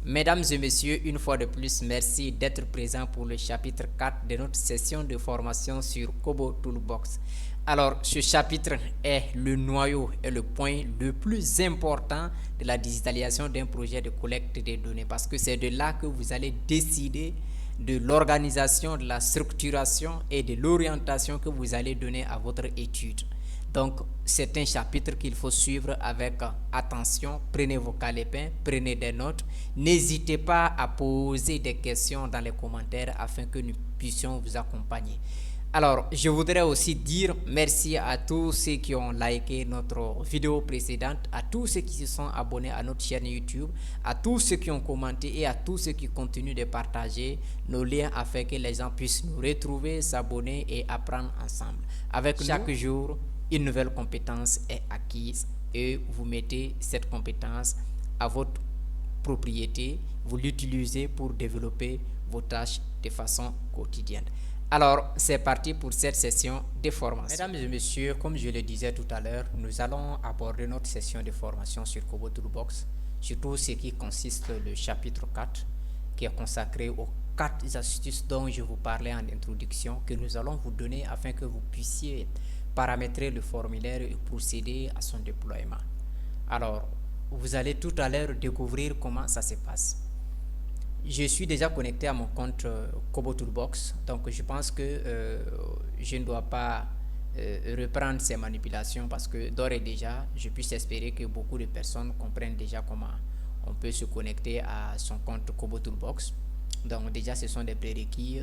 Mesdames et messieurs, une fois de plus, merci d'être présents pour le chapitre 4 de notre session de formation sur Kobo Toolbox. Alors, ce chapitre est le noyau et le point le plus important de la digitalisation d'un projet de collecte des données parce que c'est de là que vous allez décider de l'organisation, de la structuration et de l'orientation que vous allez donner à votre étude. Donc, c'est un chapitre qu'il faut suivre avec attention. Prenez vos calepins, prenez des notes. N'hésitez pas à poser des questions dans les commentaires afin que nous puissions vous accompagner. Alors, je voudrais aussi dire merci à tous ceux qui ont liké notre vidéo précédente, à tous ceux qui se sont abonnés à notre chaîne YouTube, à tous ceux qui ont commenté et à tous ceux qui continuent de partager nos liens afin que les gens puissent nous retrouver, s'abonner et apprendre ensemble. Avec chaque jour, une nouvelle compétence est acquise et vous mettez cette compétence à votre propriété, vous l'utilisez pour développer vos tâches de façon quotidienne. Alors, c'est parti pour cette session de formation. Mesdames et messieurs, comme je le disais tout à l'heure, nous allons aborder notre session de formation sur Kobo Toolbox, surtout ce qui consiste le chapitre 4, qui est consacré aux 4 astuces dont je vous parlais en introduction, que nous allons vous donner afin que vous puissiez paramétrer le formulaire et procéder à son déploiement. Alors, vous allez tout à l'heure découvrir comment ça se passe. Je suis déjà connecté à mon compte Kobo Toolbox, donc je pense que je ne dois pas reprendre ces manipulations parce que d'ores et déjà, je puisse espérer que beaucoup de personnes comprennent déjà comment on peut se connecter à son compte Kobo Toolbox. Donc déjà, ce sont des prérequis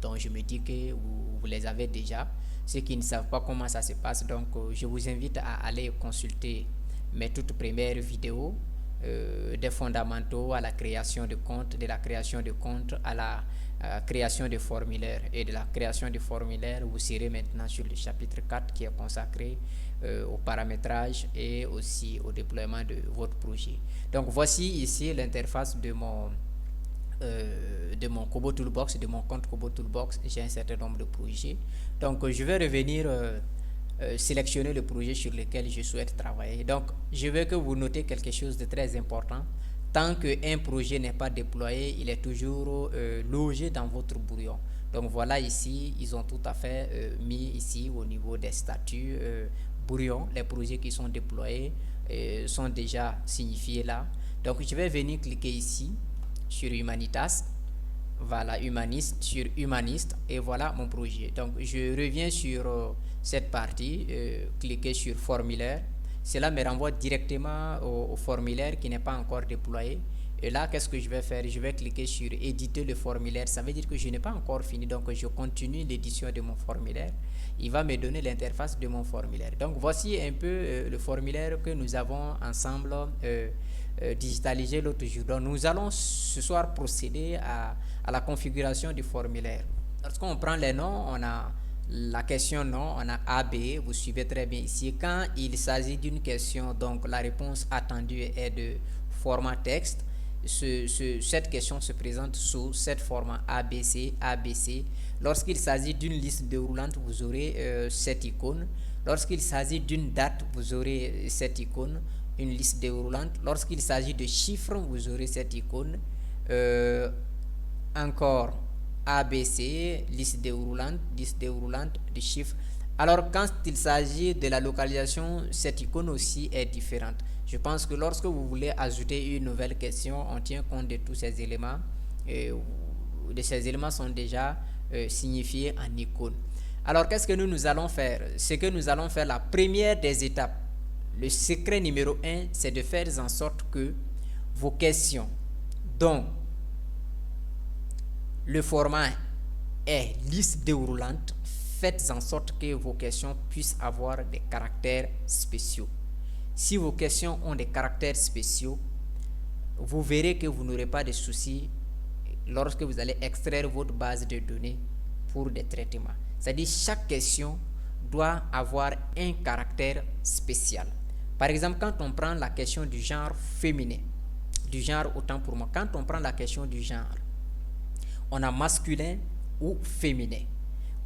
dont je me dis que vous les avez déjà. Ceux qui ne savent pas comment ça se passe, donc je vous invite à aller consulter mes toutes premières vidéos des fondamentaux à la création de comptes, de la création de comptes à la création de formulaires et de la création de formulaires. Vous serez maintenant sur le chapitre 4 qui est consacré au paramétrage et aussi au déploiement de votre projet. Donc voici ici l'interface de mon Kobo Toolbox, de mon compte Kobo Toolbox. J'ai un certain nombre de projets. Donc je vais revenir sélectionner le projet sur lequel je souhaite travailler. Donc je veux que vous notez quelque chose de très important. Tant qu'un projet n'est pas déployé, il est toujours logé dans votre brouillon. Donc voilà, ici ils ont tout à fait mis ici au niveau des statuts brouillon. Les projets qui sont déployés sont déjà signifiés là. Donc je vais venir cliquer ici sur Humanitas, voilà, humaniste, sur humaniste, et voilà mon projet. Donc je reviens sur cette partie, cliquer sur formulaire. Cela me renvoie directement au formulaire qui n'est pas encore déployé. Et là, qu'est-ce que je vais faire? Je vais cliquer sur éditer le formulaire. Ça veut dire que je n'ai pas encore fini, donc je continue l'édition de mon formulaire. Il va me donner l'interface de mon formulaire. Donc voici un peu le formulaire que nous avons ensemble digitalisé l'autre jour. Donc nous allons ce soir procéder à la configuration du formulaire. Lorsqu'on prend les noms, on a la question non, on a A, B, vous suivez très bien ici. Quand il s'agit d'une question, donc la réponse attendue est de format texte. Cette question se présente sous cette format ABC, ABC. Lorsqu'il s'agit d'une liste déroulante, vous aurez cette icône. Lorsqu'il s'agit d'une date, vous aurez cette icône, une liste déroulante. Lorsqu'il s'agit de chiffres, vous aurez cette icône. Encore ABC, liste déroulante de chiffres. Alors quand il s'agit de la localisation, cette icône aussi est différente. Je pense que lorsque vous voulez ajouter une nouvelle question, on tient compte de tous ces éléments. Ces éléments sont déjà signifiés en icône. Alors qu'est-ce que nous allons faire? Ce que nous allons faire, la première des étapes, le secret numéro 1, c'est de faire en sorte que vos questions dont le format est liste déroulante, faites en sorte que vos questions puissent avoir des caractères spéciaux. Si vos questions ont des caractères spéciaux, vous verrez que vous n'aurez pas de soucis lorsque vous allez extraire votre base de données pour des traitements. C'est-à-dire chaque question doit avoir un caractère spécial. Par exemple, quand on prend la question du genre féminin, du genre autant pour moi, quand on prend la question du genre, on a masculin ou féminin.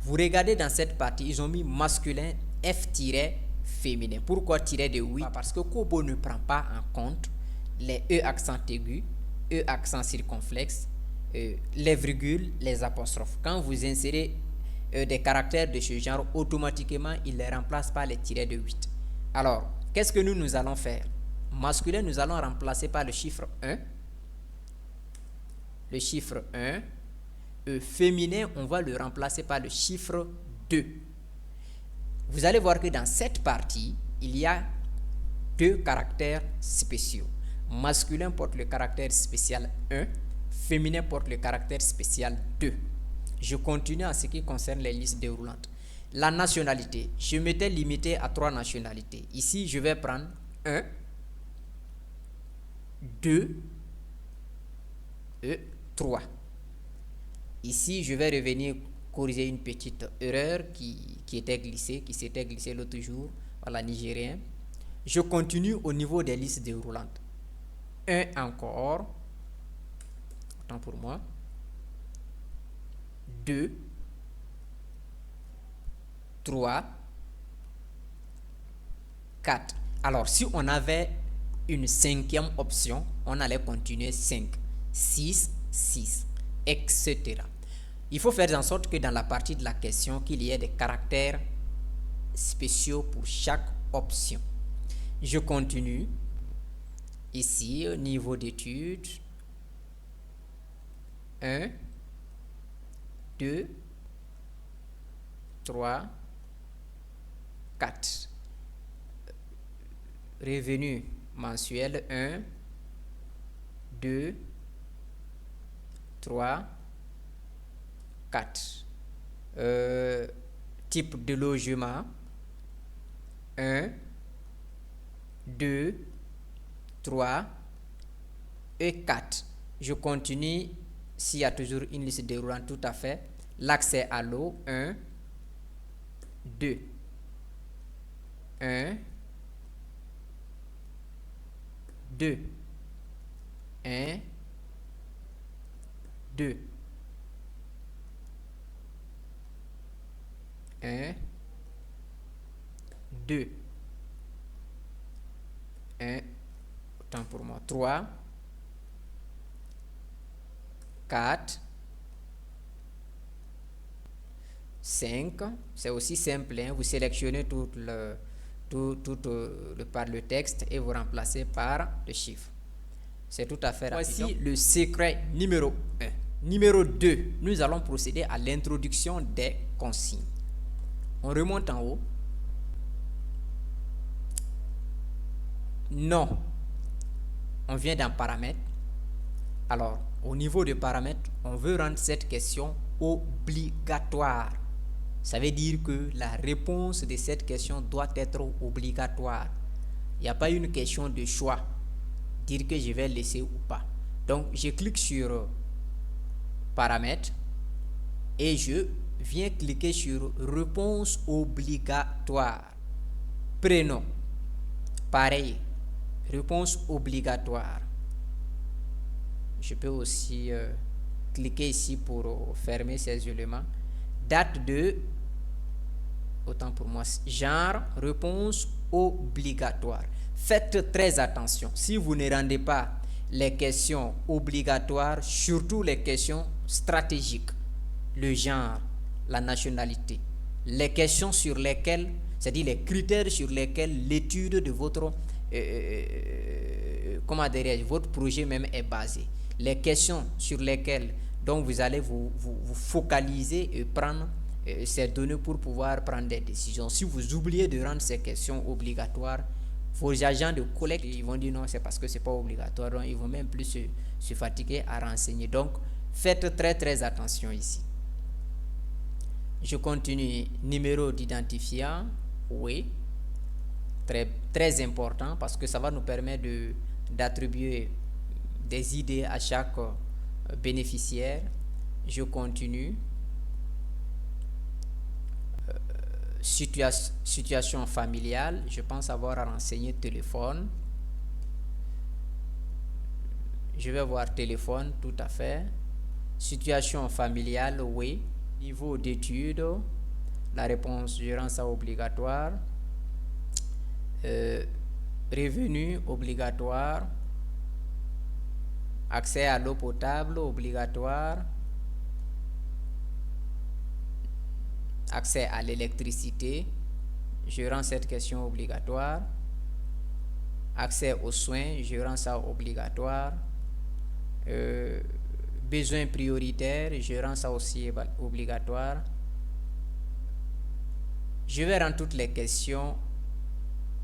Vous regardez dans cette partie, ils ont mis masculin F-féminin. Pourquoi tirer de oui? Parce que Kobo ne prend pas en compte les E accent aigu, E accent circonflexe, les virgules, les apostrophes. Quand vous insérez des caractères de ce genre, automatiquement, il les remplace par les tirets de 8. Alors, qu'est-ce que nous allons faire? Masculin, nous allons remplacer par le chiffre 1. Le chiffre 1. Féminin, on va le remplacer par le chiffre 2. Vous allez voir que dans cette partie, il y a deux caractères spéciaux. Masculin porte le caractère spécial 1, féminin porte le caractère spécial 2. Je continue en ce qui concerne les listes déroulantes. La nationalité, je m'étais limité à 3 nationalités. Ici, je vais prendre 1, 2 et 3. Ici, je vais revenir corriger une petite erreur qui s'était glissée l'autre jour par la Nigérienne. Je continue au niveau des listes déroulantes. 1 encore. Autant pour moi. 2, 3, 4. Alors, si on avait une 5e option, on allait continuer 5, 6, 6, etc. Il faut faire en sorte que dans la partie de la question, qu'il y ait des caractères spéciaux pour chaque option. Je continue. Ici, au niveau d'études, 1, 2, 3, 4. Revenu mensuel 1, 2, 3, 4. Type de logement 1, 2, 3 et 4. Je continue s'il y a toujours une liste déroulante, tout à fait. L'accès à l'eau 1, 2, 1, 2, 1, 2, 1, 2, 1, autant pour moi, 3, 4, 5, c'est aussi simple, hein? Vous sélectionnez tout le texte et vous remplacez par le chiffre. C'est tout à fait rapide. Voici le secret numéro 1. Numéro 2, nous allons procéder à l'introduction des consignes. On remonte en haut. Non. On vient dans paramètres. Alors, au niveau de paramètres, on veut rendre cette question obligatoire. Ça veut dire que la réponse de cette question doit être obligatoire. Il n'y a pas une question de choix. Dire que je vais laisser ou pas. Donc, je clique sur paramètres et je viens cliquer sur réponse obligatoire. Prénom. Pareil. Réponse obligatoire. Je peux aussi cliquer ici pour fermer ces éléments. Date de, autant pour moi, genre, réponse obligatoire. Faites très attention. Si vous ne rendez pas les questions obligatoires, surtout les questions stratégiques, le genre, la nationalité, les questions sur lesquelles, c'est-à-dire les critères sur lesquels l'étude de votre, votre projet même est basé. Les questions sur lesquelles donc vous allez vous focaliser et prendre ces données pour pouvoir prendre des décisions. Si vous oubliez de rendre ces questions obligatoires, vos agents de collecte ils vont dire non, c'est parce que c'est pas obligatoire, donc ils vont même plus se fatiguer à renseigner. Donc faites très attention ici. Je continue. Numéro d'identifiant, oui, très important parce que ça va nous permettre d'attribuer des idées à chaque bénéficiaire. Je continue. Situation familiale, je pense avoir à renseigner téléphone. Je vais voir téléphone, tout à fait. Situation familiale, oui. Niveau d'études, la réponse, je rends ça obligatoire. Revenu obligatoire. Accès à l'eau potable obligatoire. Accès à l'électricité. Je rends cette question obligatoire. Accès aux soins, je rends ça obligatoire. Besoins prioritaires, je rends ça aussi obligatoire. Je vais rendre toutes les questions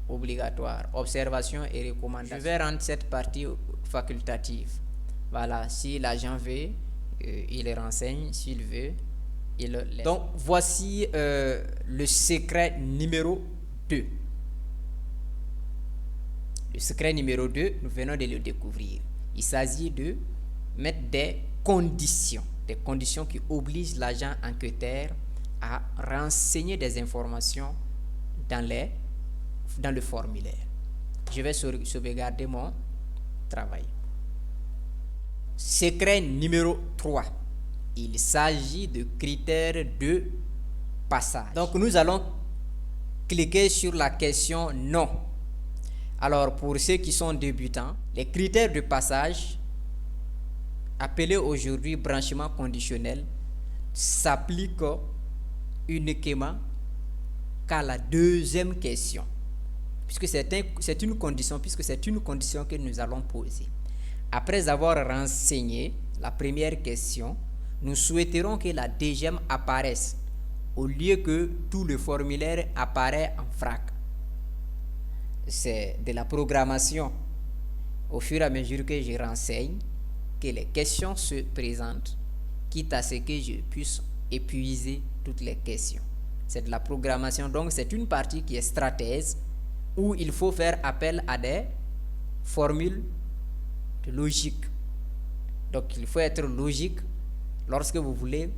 obligatoires. Observation et recommandations. Je vais rendre cette partie facultative. Voilà, si l'agent veut, il renseigne. S'il veut, il laisse. Donc, voici le secret numéro 2. Le secret numéro 2, nous venons de le découvrir. Il s'agit de mettre des conditions qui obligent l'agent enquêteur à renseigner des informations dans le formulaire. Je vais sauvegarder mon travail. Secret numéro 3. Il s'agit de critères de passage. Donc nous allons cliquer sur la question non. Alors pour ceux qui sont débutants, les critères de passage, appelés aujourd'hui branchement conditionnel, s'appliquent uniquement qu'à la deuxième question, puisque c'est une condition que nous allons poser. Après avoir renseigné la première question, nous souhaiterons que la deuxième apparaisse au lieu que tout le formulaire apparaît en vrac. C'est de la programmation. Au fur et à mesure que je renseigne, que les questions se présentent, quitte à ce que je puisse épuiser toutes les questions. C'est de la programmation, donc c'est une partie qui est stratège, où il faut faire appel à des formules de logique. Donc il faut être logique lorsque vous voulez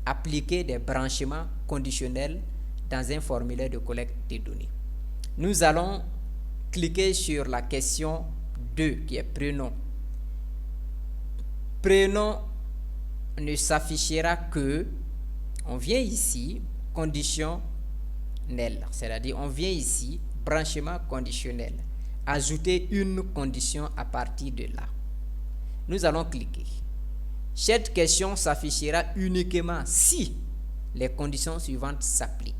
appliquer des branchements conditionnels dans un formulaire de collecte de données. Nous allons cliquer sur la question 2 qui est prénom. Prénom ne s'affichera que, on vient ici, conditionnel, c'est-à-dire on vient ici, branchement conditionnel, ajouter une condition à partir de là. Nous allons cliquer. Cette question s'affichera uniquement si les conditions suivantes s'appliquent.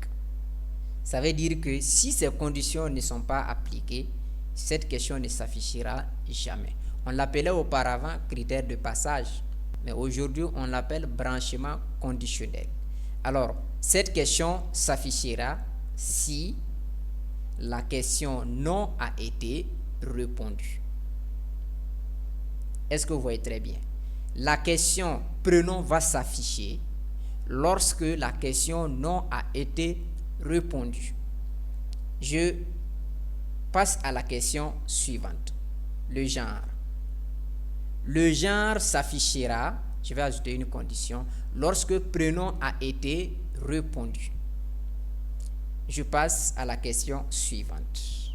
Ça veut dire que si ces conditions ne sont pas appliquées, cette question ne s'affichera jamais. On l'appelait auparavant critère de passage, mais aujourd'hui on l'appelle branchement conditionnel. Alors, cette question s'affichera si la question non a été répondue. Est-ce que vous voyez très bien? La question prénom va s'afficher lorsque la question non a été répondue. Je passe à la question suivante. Le genre. Le genre s'affichera, je vais ajouter une condition, lorsque prénom a été répondu. Je passe à la question suivante.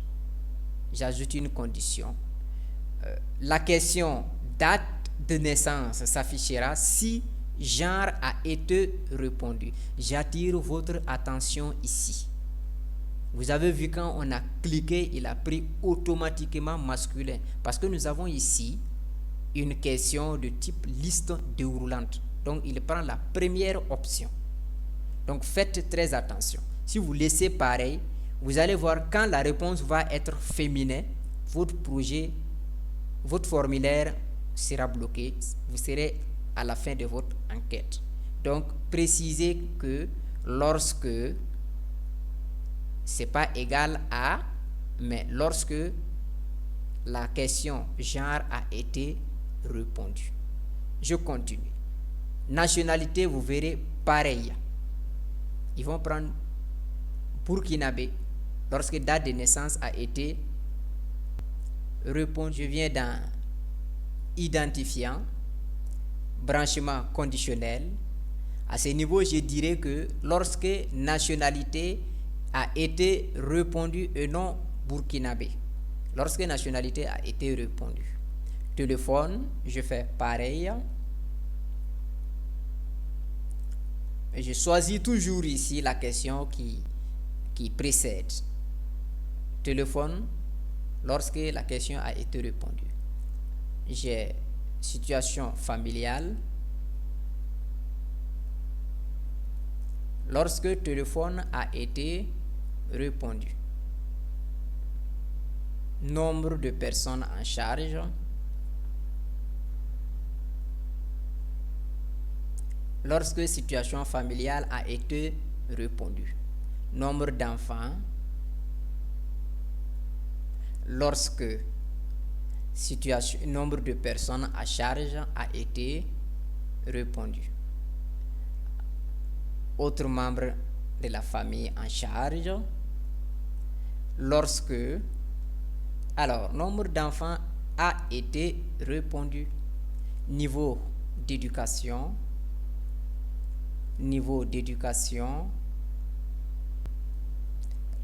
J'ajoute une condition. La question date de naissance s'affichera si genre a été répondu. J'attire votre attention ici. Vous avez vu quand on a cliqué, il a pris automatiquement masculin parce que nous avons ici une question de type liste déroulante. Donc il prend la première option. Donc faites très attention. Si vous laissez pareil, vous allez voir quand la réponse va être féminin, votre formulaire sera bloqué. Vous serez à la fin de votre enquête. Donc précisez que lorsque c'est pas égal à, mais lorsque la question genre a été répondue. Je continue. Nationalité, vous verrez pareil. Ils vont prendre burkinabé lorsque date de naissance a été répondue. Je viens dans identifiant, branchement conditionnel. À ce niveau, je dirais que lorsque nationalité a été répondue et non burkinabé. Lorsque nationalité a été répondue. Téléphone, je fais pareil. Et je choisis toujours ici la question qui précède. Téléphone, lorsque la question a été répondue. J'ai situation familiale, lorsque téléphone a été répondu. Nombre de personnes en charge, lorsque situation familiale a été répondue. Nombre d'enfants, lorsque nombre de personnes à charge a été répondu. Autres membres de la famille en charge, lorsque, alors, nombre d'enfants a été répondu. Niveau d'éducation,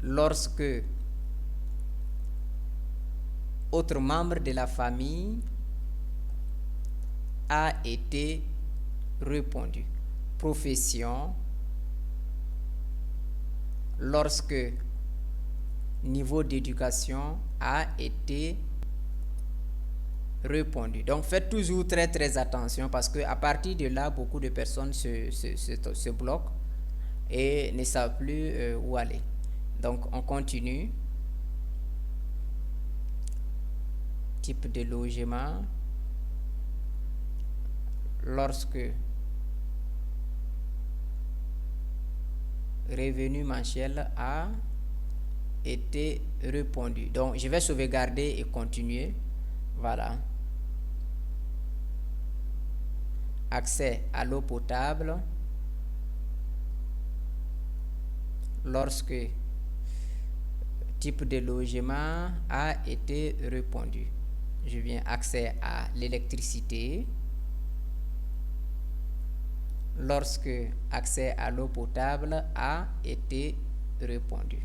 lorsque autre membre de la famille a été répondu. Profession, lorsque niveau d'éducation a été répondu. Donc faites toujours très attention parce que à partir de là, beaucoup de personnes se bloquent et ne savent plus où aller. Donc on continue. Type de logement, lorsque revenu mensuel a été répondu. Donc je vais sauvegarder et continuer. Voilà. Accès à l'eau potable, lorsque type de logement a été répondu. Je viens accès à l'électricité, lorsque accès à l'eau potable a été répondu.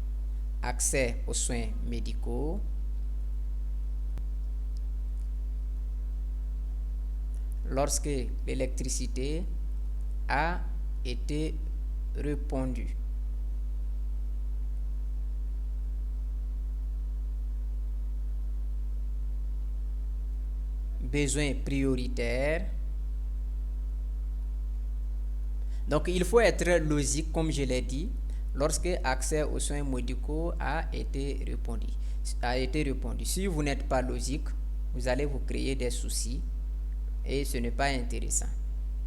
Accès aux soins médicaux, lorsque l'électricité a été répondue. Besoins prioritaires. Donc il faut être logique comme je l'ai dit. Lorsque accès aux soins médicaux a été répondu. Si vous n'êtes pas logique, vous allez vous créer des soucis et ce n'est pas intéressant.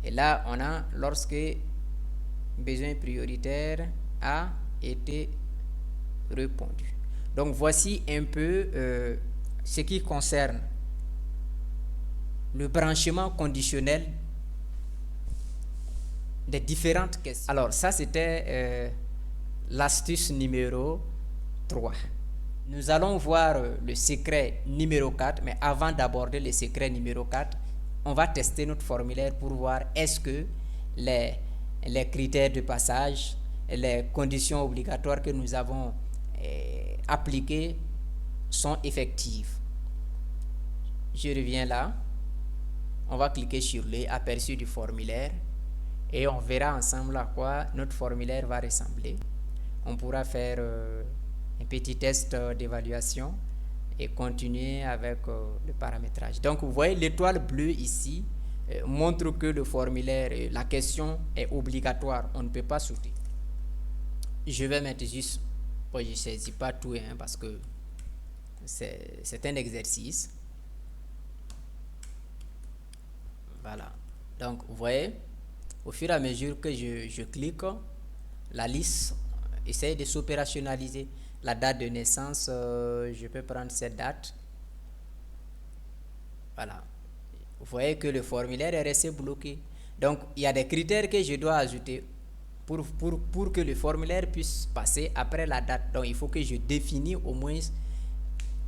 Et là on a lorsque besoin prioritaire a été répondu. Donc voici un peu ce qui concerne le branchement conditionnel des différentes questions. Alors ça c'était l'astuce numéro 3. Nous allons voir le secret numéro 4, mais avant d'aborder le secret numéro 4, on va tester notre formulaire pour voir est-ce que les critères de passage, les conditions obligatoires que nous avons appliquées sont effectives. Je reviens là. On va cliquer sur l'aperçu du formulaire et on verra ensemble à quoi notre formulaire va ressembler. On pourra faire un petit test d'évaluation et continuer avec le paramétrage. Donc vous voyez l'étoile bleue ici montre que le formulaire, la question est obligatoire, on ne peut pas sauter. Je vais mettre juste, je ne saisis pas tout parce que c'est un exercice. Voilà, donc vous voyez, au fur et à mesure que je clique, la liste essaie de s'opérationnaliser. La date de naissance, je peux prendre cette date. Voilà, vous voyez que le formulaire est resté bloqué. Donc il y a des critères que je dois ajouter pour que le formulaire puisse passer après la date. Donc il faut que je définis au moins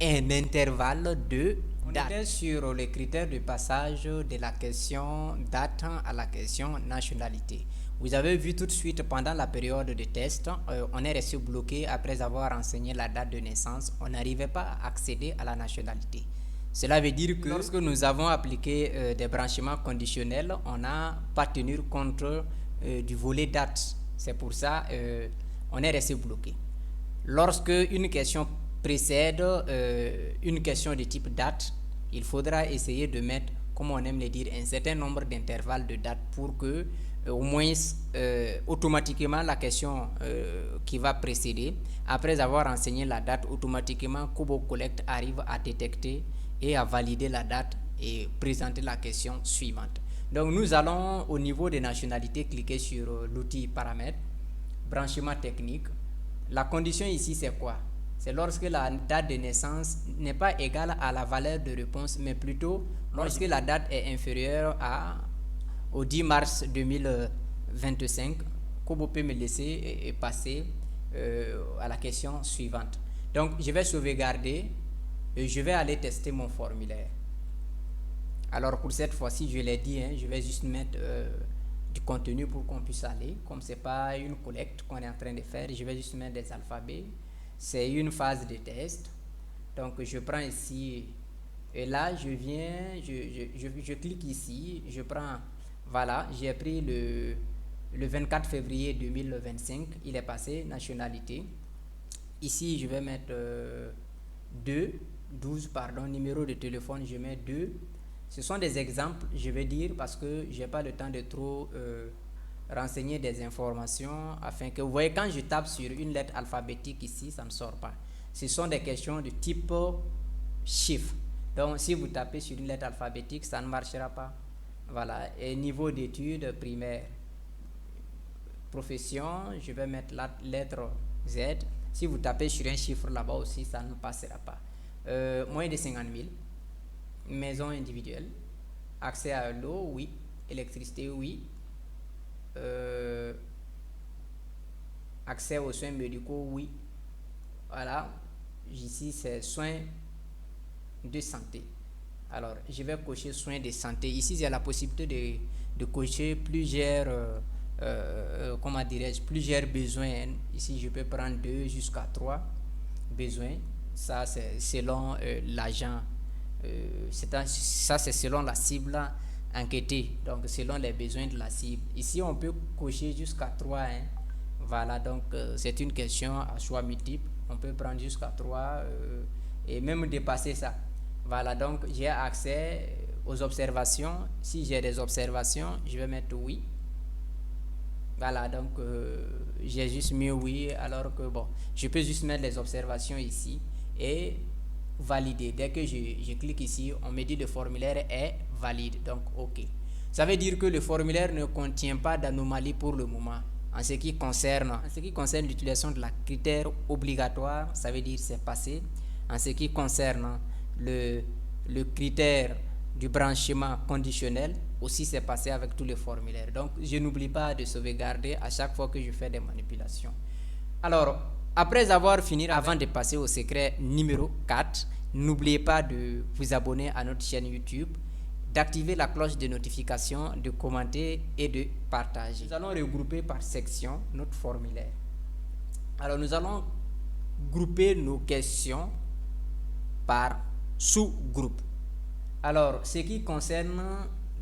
un intervalle de date. On était sur les critères de passage de la question date à la question nationalité. Vous avez vu tout de suite pendant la période de test, on est resté bloqué après avoir renseigné la date de naissance. On n'arrivait pas à accéder à la nationalité. Cela veut dire que lorsque nous avons appliqué des branchements conditionnels, on n'a pas tenu compte du volet date. C'est pour ça on est resté bloqué. Lorsque une question précède une question de type date, il faudra essayer de mettre comme on aime le dire, un certain nombre d'intervalles de dates pour que au moins automatiquement la question qui va précéder, après avoir renseigné la date, automatiquement Kobo Collect arrive à détecter et à valider la date et présenter la question suivante. Donc nous allons au niveau des nationalités cliquer sur l'outil paramètres, branchement technique. La condition ici c'est quoi? C'est lorsque la date de naissance n'est pas égale à la valeur de réponse, mais plutôt lorsque la date est inférieure au 10 mars 2025. Kobo peut me laisser passer à la question suivante. Donc je vais sauvegarder et je vais aller tester mon formulaire. Alors pour cette fois-ci, je l'ai dit, je vais juste mettre du contenu pour qu'on puisse aller. Comme ce n'est pas une collecte qu'on est en train de faire, je vais juste mettre des alphabets. C'est une phase de test. Donc je prends ici, et là je viens, je clique ici, je prends, voilà, j'ai pris le 24 février 2025, il est passé, nationalité. Ici je vais mettre 12, pardon, numéro de téléphone, je mets 2. Ce sont des exemples, je vais dire, parce que je n'ai pas le temps de trop renseigner des informations, afin que, vous voyez, quand je tape sur une lettre alphabétique ici, ça ne sort pas. Ce sont des questions de type chiffre. Donc, si vous tapez sur une lettre alphabétique, ça ne marchera pas. Voilà, et niveau d'études primaires, profession, je vais mettre la lettre Z. Si vous tapez sur un chiffre là-bas aussi, ça ne passera pas. Moins de 50 000. Maison individuelle, accès à l'eau, oui, électricité, oui, accès aux soins médicaux, oui. Voilà, ici c'est soins de santé. Alors je vais cocher soins de santé. Ici il y a la possibilité de cocher plusieurs comment dirais-je, plusieurs besoins. Ici je peux prendre 2 jusqu'à 3 besoins. Ça c'est selon l'agent. Ça c'est selon la cible enquêtée, donc selon les besoins de la cible. Ici on peut cocher jusqu'à 3. Voilà, donc c'est une question à choix multiple. On peut prendre jusqu'à 3 et même dépasser ça. Voilà, donc j'ai accès aux observations. Si j'ai des observations, je vais mettre oui. Voilà, donc j'ai juste mis oui, alors que bon, je peux juste mettre les observations ici et valider. Dès que je clique ici, on me dit le formulaire est valide, donc ok. Ça veut dire que le formulaire ne contient pas d'anomalie pour le moment. En ce qui concerne l'utilisation de la critère obligatoire, ça veut dire c'est passé. En ce qui concerne le critère du branchement conditionnel, aussi c'est passé avec tous les formulaires. Donc je n'oublie pas de sauvegarder à chaque fois que je fais des manipulations. Alors, après avoir fini, avant de passer au secret numéro 4, n'oubliez pas de vous abonner à notre chaîne YouTube, d'activer la cloche de notification, de commenter et de partager. Nous allons regrouper par section notre formulaire. Alors, nous allons grouper nos questions par sous-groupe. Alors, ce qui concerne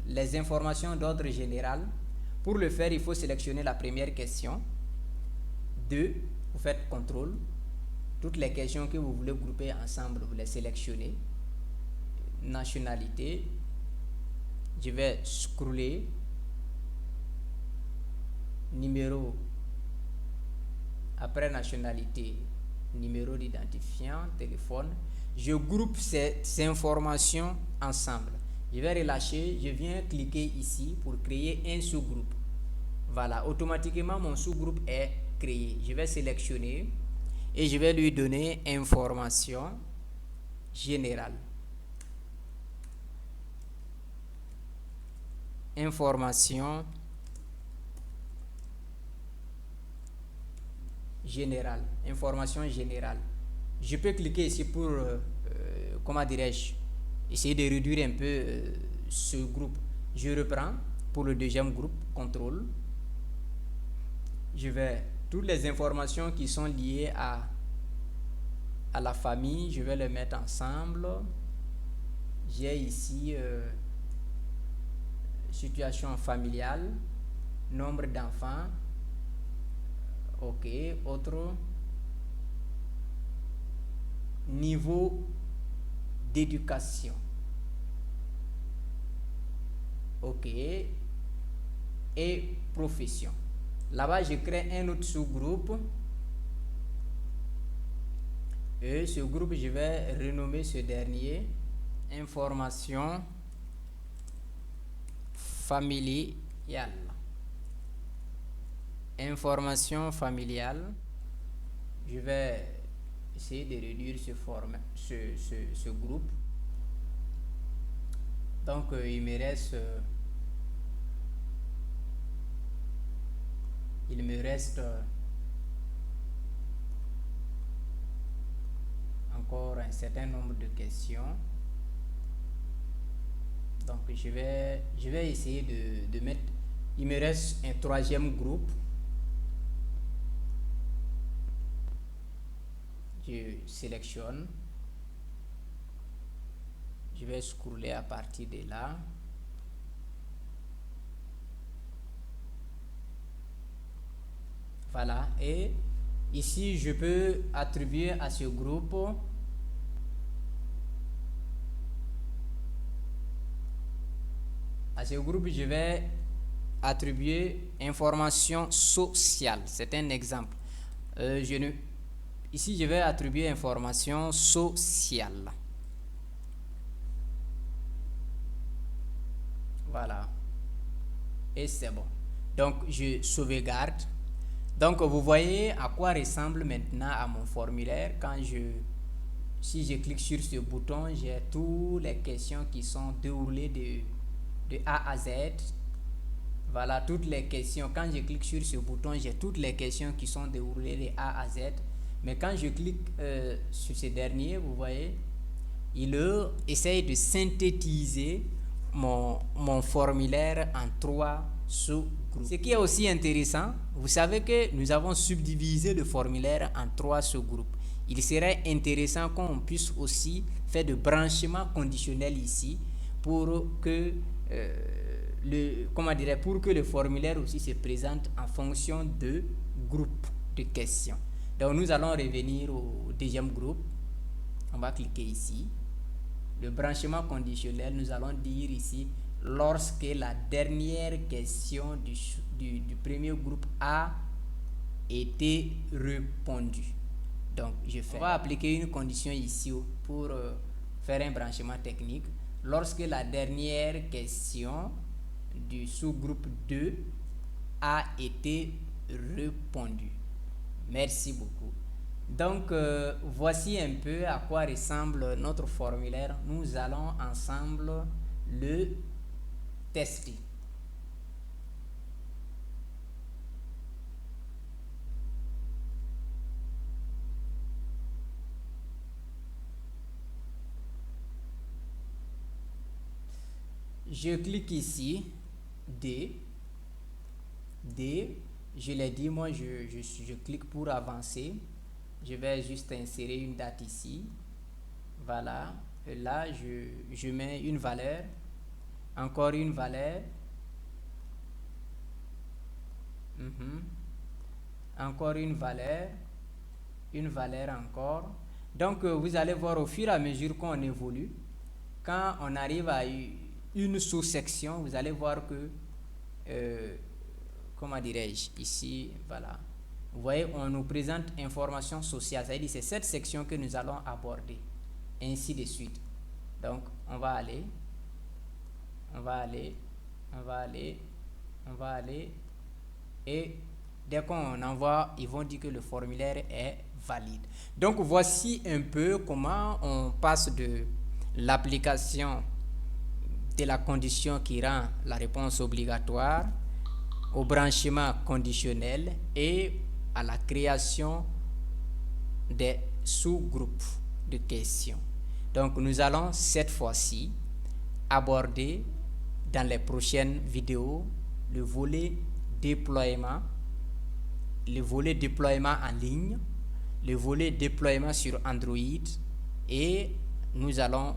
les informations d'ordre général, pour le faire, il faut sélectionner la première question. 2, vous faites contrôle. Toutes les questions que vous voulez grouper ensemble, vous les sélectionnez. Nationalité. Je vais scroller. Numéro. Après nationalité, numéro d'identifiant, téléphone. Je groupe ces informations ensemble. Je vais relâcher, je viens cliquer ici pour créer un sous-groupe. Voilà, automatiquement mon sous-groupe est créé. Je vais sélectionner et je vais lui donner information générale. Information générale. Information générale. Je peux cliquer ici pour, comment dirais-je, essayer de réduire un peu ce groupe. Je reprends pour le deuxième groupe, contrôle. Je vais, toutes les informations qui sont liées à la famille, je vais les mettre ensemble. J'ai ici situation familiale, nombre d'enfants, ok, autre, niveau d'éducation. OK. Et profession. Là-bas, je crée un autre sous-groupe. Et ce groupe, je vais renommer ce dernier information familiale. Information familiale. Je vais essayer de réduire ce groupe. Donc, il me reste encore un certain nombre de questions. Donc, je vais essayer de mettre... Il me reste un troisième groupe. Je sélectionne. Je vais scroller à partir de là. Voilà. Et ici, je peux attribuer à ce groupe je vais attribuer information sociale. C'est un exemple. Ici, je vais attribuer information sociale. Voilà. Et c'est bon. Donc, je sauvegarde. Donc, vous voyez à quoi ressemble maintenant à mon formulaire. Si je clique sur ce bouton, j'ai toutes les questions qui sont déroulées de A à Z. Voilà, toutes les questions. Quand je clique sur ce bouton, j'ai toutes les questions qui sont déroulées de A à Z. Mais quand je clique sur ce dernier, vous voyez, il essaye de synthétiser mon formulaire en 3 sous-groupes. Ce qui est aussi intéressant, vous savez que nous avons subdivisé le formulaire en 3 sous-groupes. Il serait intéressant qu'on puisse aussi faire de branchements conditionnels ici pour que le formulaire aussi se présente en fonction de groupes de questions. Donc nous allons revenir au deuxième groupe. On va cliquer ici. Le branchement conditionnel, nous allons dire ici lorsque la dernière question du premier groupe a été répondue. Donc on va appliquer une condition ici pour faire un branchement technique. Lorsque la dernière question du sous-groupe 2 a été répondue. Merci beaucoup. Donc, voici un peu à quoi ressemble notre formulaire. Nous allons ensemble le tester. Je clique ici, D, je l'ai dit, moi je clique pour avancer. Je vais juste insérer une date ici. Voilà. Et là, je mets une valeur. Encore une valeur. Encore une valeur. Une valeur encore. Donc, vous allez voir au fur et à mesure qu'on évolue. Quand on arrive à une sous-section, vous allez voir que, comment dirais-je, ici, voilà. Vous voyez, on nous présente information sociale. C'est-à-dire c'est cette section que nous allons aborder. Ainsi de suite. Donc, on va aller. Et dès qu'on envoie, ils vont dire que le formulaire est valide. Donc, voici un peu comment on passe de l'application de la condition qui rend la réponse obligatoire au branchement conditionnel et à la création des sous-groupes de questions. Donc, nous allons cette fois-ci aborder dans les prochaines vidéos le volet déploiement en ligne, le volet déploiement sur Android et nous allons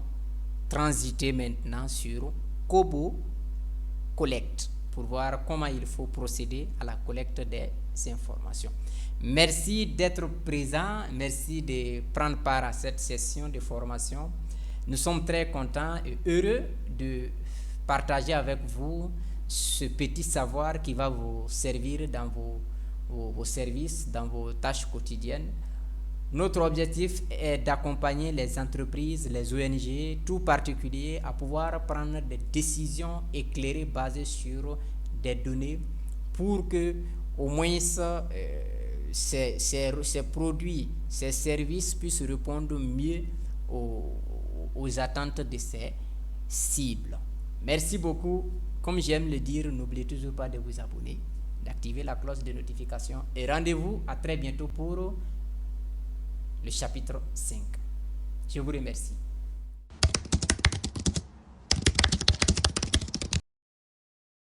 transiter maintenant sur Kobo Collect pour voir comment il faut procéder à la collecte des informations. Merci d'être présent, merci de prendre part à cette session de formation. Nous sommes très contents et heureux de partager avec vous ce petit savoir qui va vous servir dans vos services, dans vos tâches quotidiennes. Notre objectif est d'accompagner les entreprises, les ONG, tout particulier, à pouvoir prendre des décisions éclairées basées sur des données pour que au moins ces produits, ces services puissent répondre mieux aux attentes de ces cibles. Merci beaucoup. Comme j'aime le dire, n'oubliez toujours pas de vous abonner, d'activer la cloche de notification et rendez-vous à très bientôt pour le chapitre 5. Je vous remercie.